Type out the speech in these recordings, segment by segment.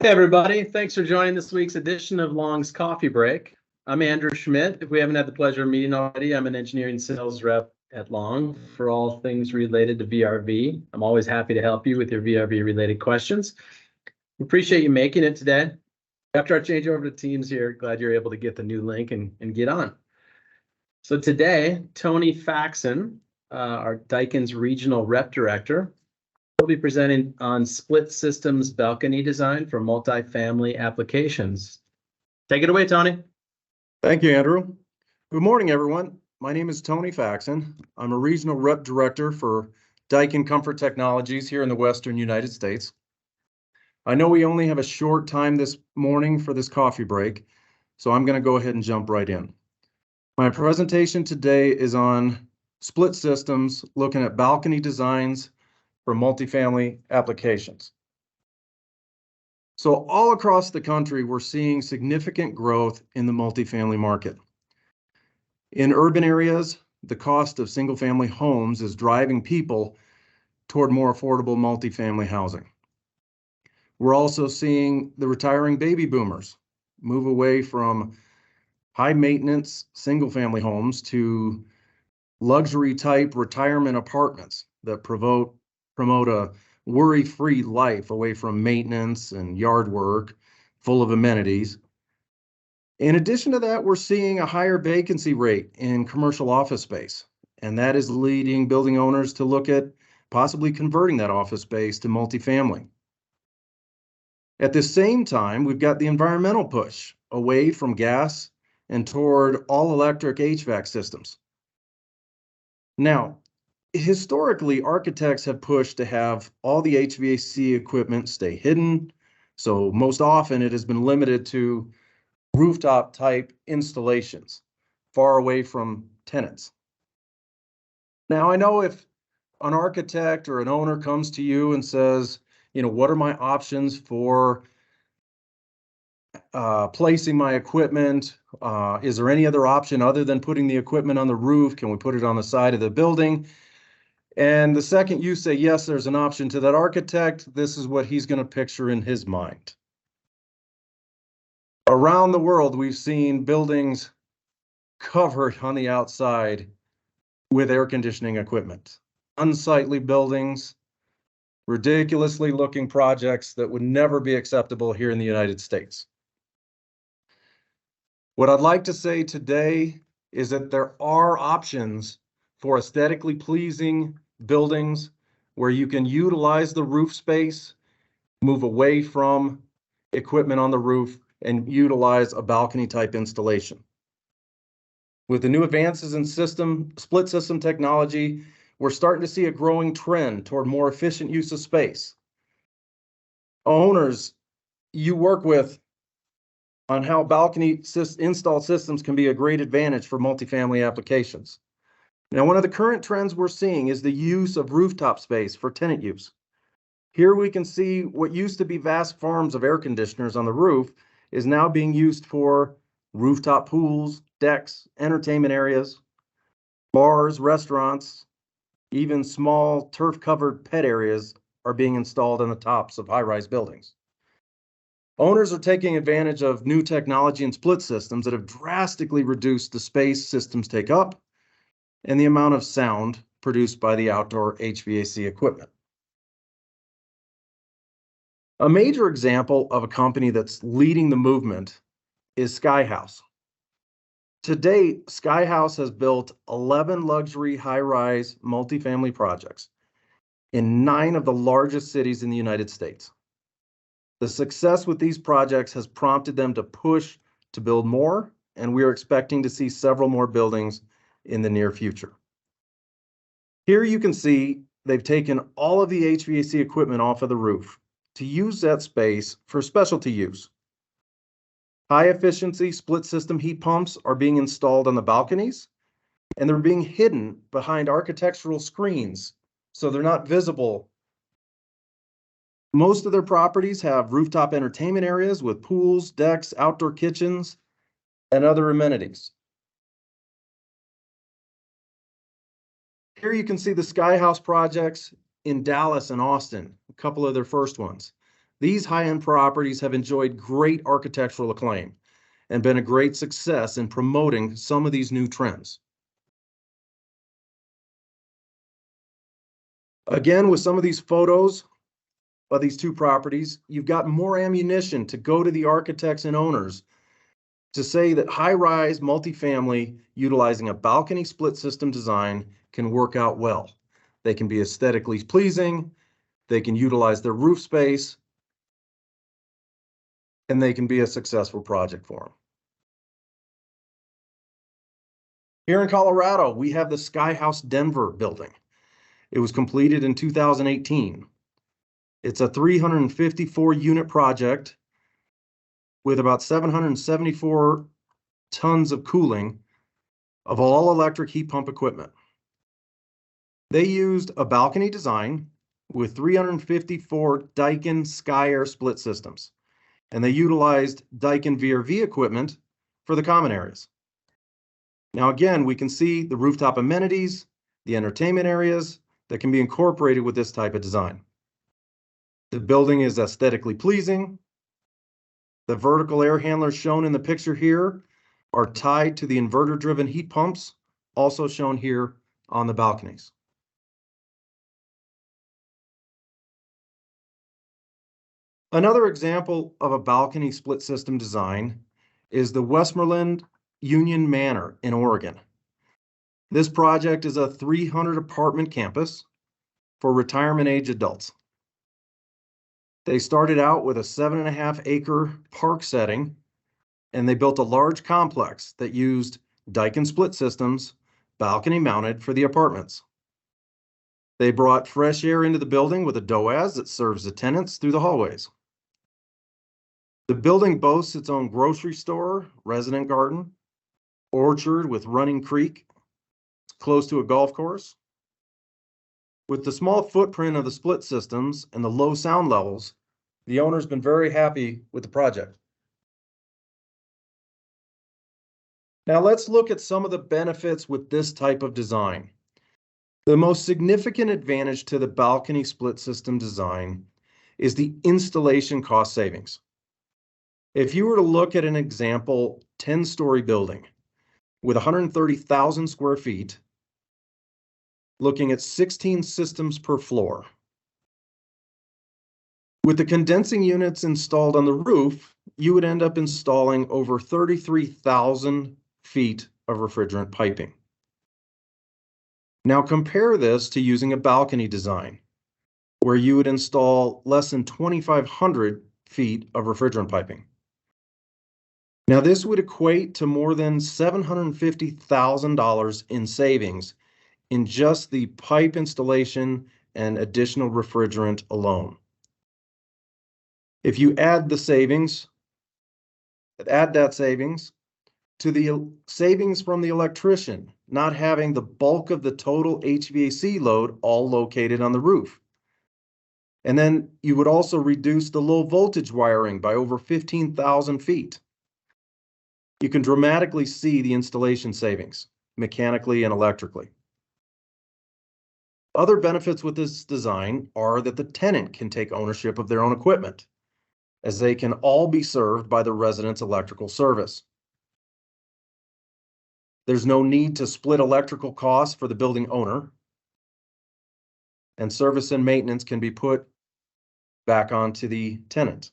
Hey everybody, thanks for joining this week's edition of Long's Coffee Break. I'm Andrew Schmidt. If we haven't had the pleasure of meeting already, I'm an engineering sales rep at Long for all things related to VRV. I'm always happy to help you with your VRV related questions. Appreciate you making it today. After our change over to Teams here, glad you're able to get the new link and get on. So today, Tony Faxon, our Daikin's regional rep director, will be presenting on split systems balcony design for multifamily applications. Take it away, Tony. Thank you, Andrew. Good morning, everyone. My name is Tony Faxon. I'm a regional rep director for Daikin Comfort Technologies here in the Western United States. I know we only have a short time this morning for this coffee break, so I'm going to go ahead and jump right in. My presentation today is on split systems, looking at balcony designs for multifamily applications. So all across the country, we're seeing significant growth in the multifamily market. In urban areas, the cost of single-family homes is driving people toward more affordable multifamily housing. We're also seeing the retiring baby boomers move away from high-maintenance single-family homes to luxury-type retirement apartments that promote a worry-free life away from maintenance and yard work, full of amenities. In addition to that, we're seeing a higher vacancy rate in commercial office space, and that is leading building owners to look at possibly converting that office space to multifamily. At the same time, we've got the environmental push away from gas and toward all-electric HVAC systems. Now, historically, architects have pushed to have all the HVAC equipment stay hidden, so most often it has been limited to rooftop type installations, far away from tenants. Now, I know if an architect or an owner comes to you and says, what are my options for placing my equipment? Is there any other option other than putting the equipment on the roof? Can we put it on the side of the building? And the second you say, yes, there's an option to that architect, this is what he's going to picture in his mind. Around the world, we've seen buildings covered on the outside with air conditioning equipment. Unsightly buildings, ridiculously looking projects that would never be acceptable here in the United States. What I'd like to say today is that there are options for aesthetically pleasing buildings where you can utilize the roof space, move away from equipment on the roof, and utilize a balcony type installation. With the new advances in split system technology, we're starting to see a growing trend toward more efficient use of space. Owners you work with on how balcony installed systems can be a great advantage for multifamily applications. Now, one of the current trends we're seeing is the use of rooftop space for tenant use. Here we can see what used to be vast farms of air conditioners on the roof is now being used for rooftop pools, decks, entertainment areas, bars, restaurants, even small turf-covered pet areas are being installed on the tops of high-rise buildings. Owners are taking advantage of new technology and split systems that have drastically reduced the space systems take up and the amount of sound produced by the outdoor HVAC equipment. A major example of a company that's leading the movement is SkyHouse. To date, SkyHouse has built 11 luxury high-rise multifamily projects in 9 of the largest cities in the United States. The success with these projects has prompted them to push to build more, and we are expecting to see several more buildings in the near future. Here you can see they've taken all of the HVAC equipment off of the roof to use that space for specialty use. High efficiency split system heat pumps are being installed on the balconies, and they're being hidden behind architectural screens, so they're not visible. Most of their properties have rooftop entertainment areas with pools, decks, outdoor kitchens, and other amenities. Here you can see the SkyHouse projects in Dallas and Austin, a couple of their first ones. These high-end properties have enjoyed great architectural acclaim and been a great success in promoting some of these new trends. Again, with some of these photos of these two properties, you've got more ammunition to go to the architects and owners to say that high-rise multifamily utilizing a balcony split system design can work out well. They can be aesthetically pleasing, they can utilize their roof space, and they can be a successful project for them. Here in Colorado, we have the Sky House Denver building. It was completed in 2018. It's a 354 unit project with about 774 tons of cooling of all electric heat pump equipment. They used a balcony design with 354 Daikin Sky Air split systems, and they utilized Daikin VRV equipment for the common areas. Now again, we can see the rooftop amenities, the entertainment areas that can be incorporated with this type of design. The building is aesthetically pleasing. The vertical air handlers shown in the picture here are tied to the inverter-driven heat pumps, also shown here on the balconies. Another example of a balcony split system design is the Westmoreland Union Manor in Oregon. This project is a 300 apartment campus for retirement age adults. They started out with a 7.5 acre park setting, and they built a large complex that used Daikin split systems, balcony mounted for the apartments. They brought fresh air into the building with a DOAS that serves the tenants through the hallways. The building boasts its own grocery store, resident garden, orchard with running creek, close to a golf course. With the small footprint of the split systems and the low sound levels, the owner's been very happy with the project. Now let's look at some of the benefits with this type of design. The most significant advantage to the balcony split system design is the installation cost savings. If you were to look at an example 10-story building with 130,000 square feet, looking at 16 systems per floor, with the condensing units installed on the roof, you would end up installing over 33,000 feet of refrigerant piping. Now compare this to using a balcony design, where you would install less than 2,500 feet of refrigerant piping. Now this would equate to more than $750,000 in savings in just the pipe installation and additional refrigerant alone. If you add that savings to the savings from the electrician, not having the bulk of the total HVAC load all located on the roof. And then you would also reduce the low voltage wiring by over 15,000 feet. You can dramatically see the installation savings, mechanically and electrically. Other benefits with this design are that the tenant can take ownership of their own equipment, as they can all be served by the resident's electrical service. There's no need to split electrical costs for the building owner, and service and maintenance can be put back onto the tenant.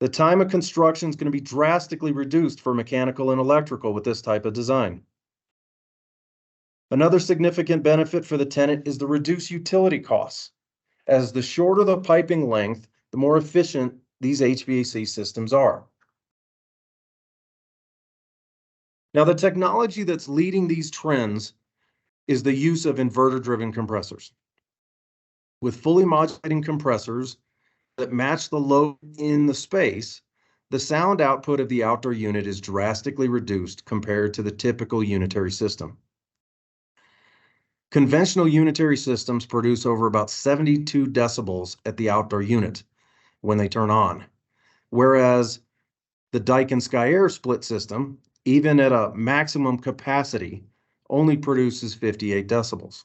The time of construction is going to be drastically reduced for mechanical and electrical with this type of design. Another significant benefit for the tenant is the reduced utility costs, as the shorter the piping length, the more efficient these HVAC systems are. Now, the technology that's leading these trends is the use of inverter-driven compressors. With fully modulating compressors that match the load in the space, the sound output of the outdoor unit is drastically reduced compared to the typical unitary system. Conventional unitary systems produce over about 72 decibels at the outdoor unit when they turn on, whereas the Daikin Sky Air split system, even at a maximum capacity, only produces 58 decibels.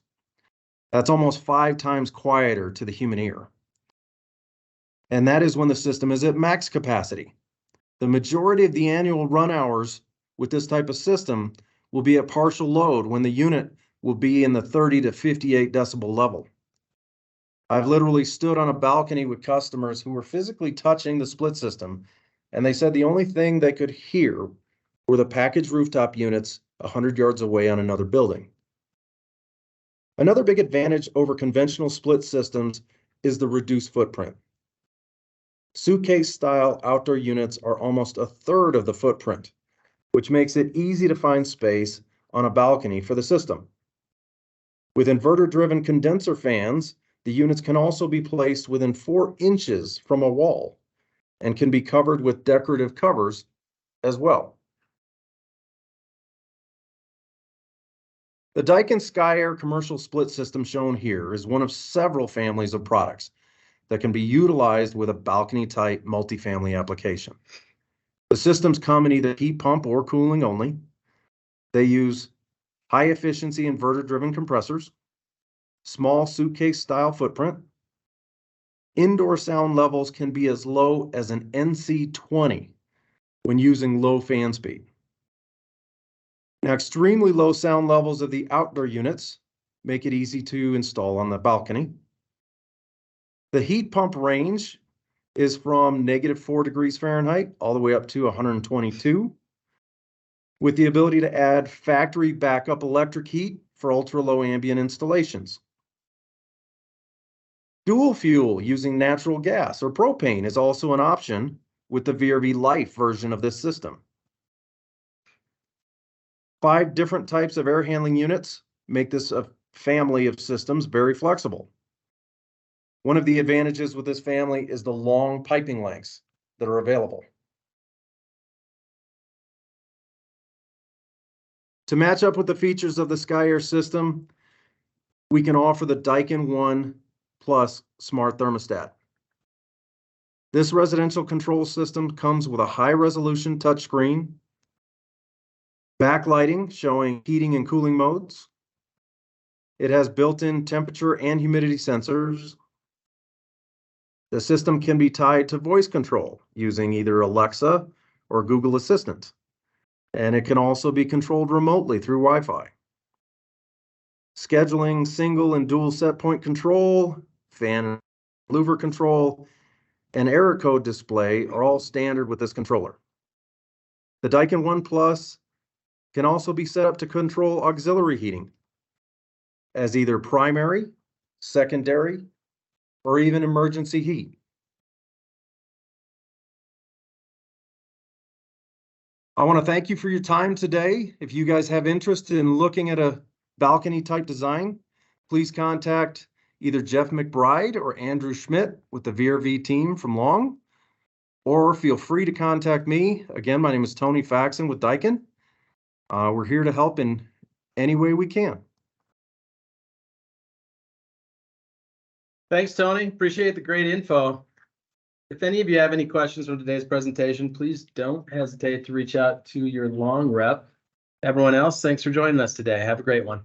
That's almost 5 times quieter to the human ear. and that is when the system is at max capacity. The majority of the annual run hours with this type of system will be at partial load when the unit will be in the 30 to 58 decibel level. I've literally stood on a balcony with customers who were physically touching the split system, and they said the only thing they could hear were the packaged rooftop units 100 yards away on another building. Another big advantage over conventional split systems is the reduced footprint. Suitcase-style outdoor units are almost a third of the footprint, which makes it easy to find space on a balcony for the system. With inverter-driven condenser fans, the units can also be placed within 4 inches from a wall and can be covered with decorative covers as well. The Daikin Sky Air commercial split system shown here is one of several families of products that can be utilized with a balcony-type multifamily application. The systems come in either heat pump or cooling only. They use high-efficiency inverter-driven compressors, small suitcase-style footprint. Indoor sound levels can be as low as an NC20 when using low fan speed. Now, extremely low sound levels of the outdoor units make it easy to install on the balcony. The heat pump range is from -4 degrees Fahrenheit all the way up to 122, with the ability to add factory backup electric heat for ultra-low ambient installations. Dual fuel using natural gas or propane is also an option with the VRV Life version of this system. 5 different types of air handling units make this a family of systems very flexible. One of the advantages with this family is the long piping lengths that are available. To match up with the features of the Sky Air system, we can offer the Daikin 1 Plus Smart Thermostat. This residential control system comes with a high-resolution touchscreen, backlighting showing heating and cooling modes. It has built-in temperature and humidity sensors. The system can be tied to voice control using either Alexa or Google Assistant, and it can also be controlled remotely through Wi-Fi. Scheduling single and dual set point control, fan and louver control, and error code display are all standard with this controller. The Daikin 1 Plus can also be set up to control auxiliary heating as either primary, secondary, or even emergency heat. I want to thank you for your time today. If you guys have interest in looking at a balcony type design, please contact either Jeff McBride or Andrew Schmidt with the VRV team from Long, or feel free to contact me. Again, my name is Tony Faxon with Daikin. We're here to help in any way we can. Thanks, Tony. Appreciate the great info. If any of you have any questions from today's presentation, please don't hesitate to reach out to your Long rep. Everyone else, thanks for joining us today. Have a great one.